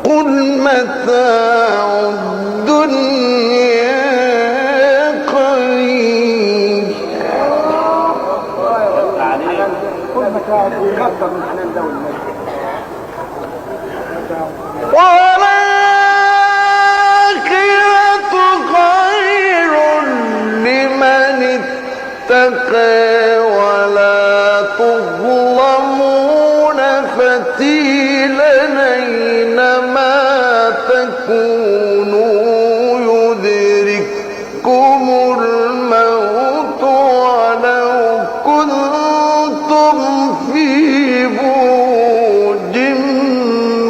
قل متاع الدنيا قليل والآخرة خير لمن اتقى ولا تظلمون فتيلا أينما تكونوا يدرككم الموت ولو كنتم في بروج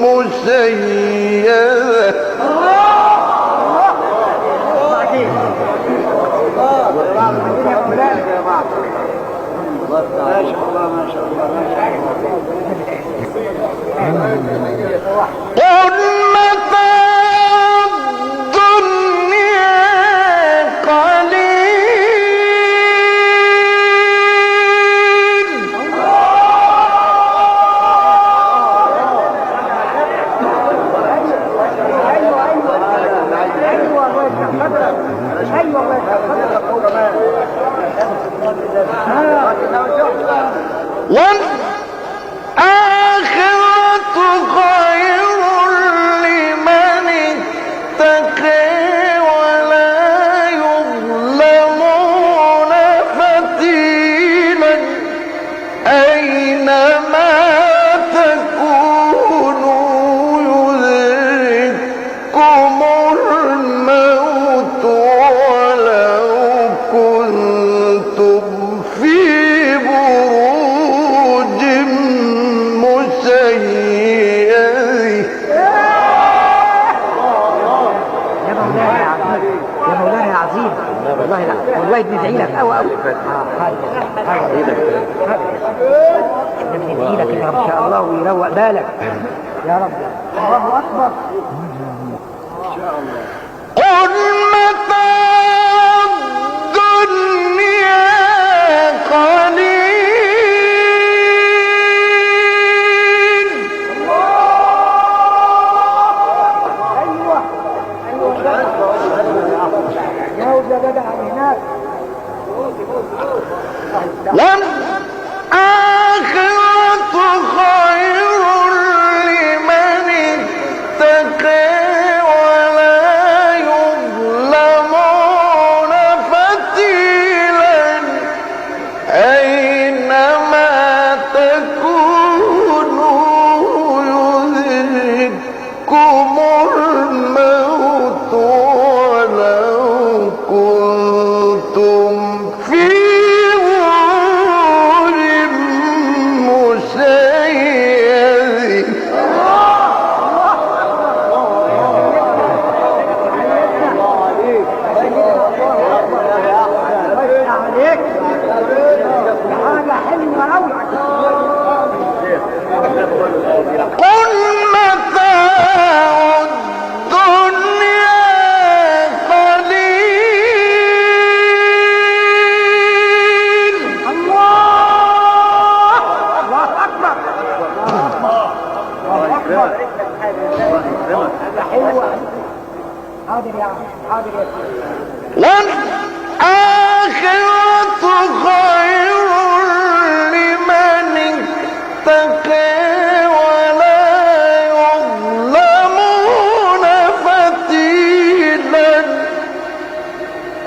مشيدة قل متاع الدنيا قليل والآخرة خير لمن اتقى ولا يظلمون فتيلا أينما تكونوا يدرككم الموت ولو كنتم في بروج مشيدة. يا مولاي عظيم والله. لا والله بندعي لك قوي قوي. بندعي لك ان شاء الله ويروق بالك يا رب. الله اكبر. قل متاع الدنيا قليل والآخرة خير لمن اتقى ولا يظلمون فتيلا أينما تكونوا يدرككم الموت ولو كنتم في بروج مشيدة. قل متاع الدنيا قليل الله اكبر. حاضر يا عم حاضر يا سيدي. والآخرة خير لمن اتقى ولا يظلمون فتيلا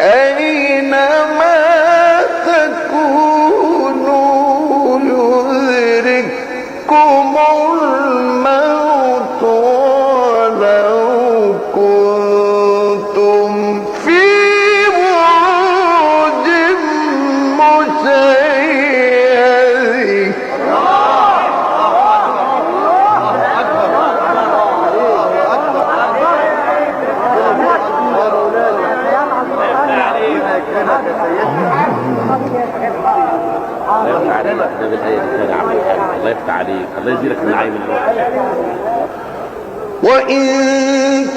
أينما تكونوا يدرككم الموت ولو كنتم في بروج مشيدة. الله يفتح عليك. الله يزيدك من العين. وإن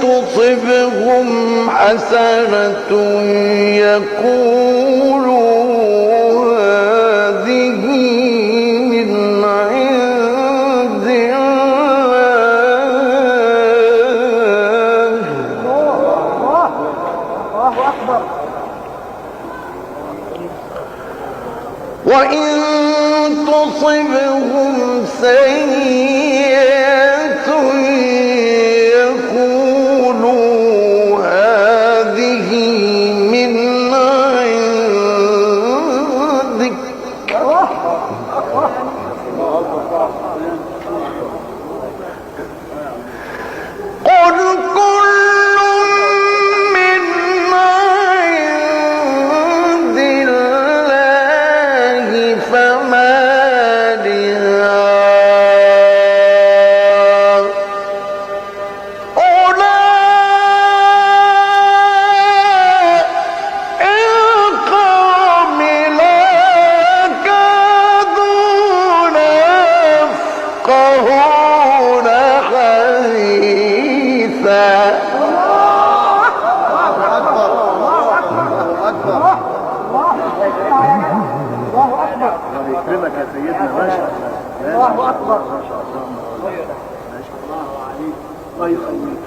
تصبهم حسنة يقولوا هذه من عند الله وإن تصبهم سيئة يقولوا هذه من عندك قل كل من عند الله فما القوم لا يكادون يفقهون حديثا يكرمك يا سيدنا باشا. الله اكبر. ما شاء الله ما شاء الله عليك. الله يخليك.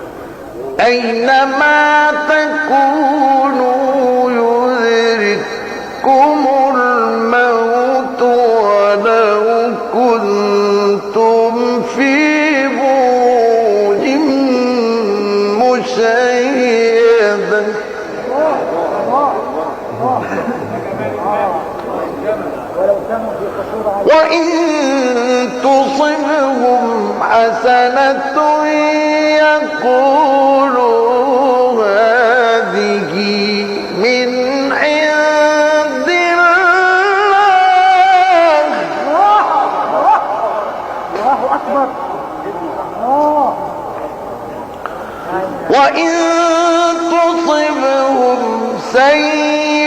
أينما تكونوا يدرككم الموت ولو كنتم في بروج مشيدة وإن تصبهم حسنة يقولوا هذه من عند الله الله اكبر. وإن تصبهم سيئة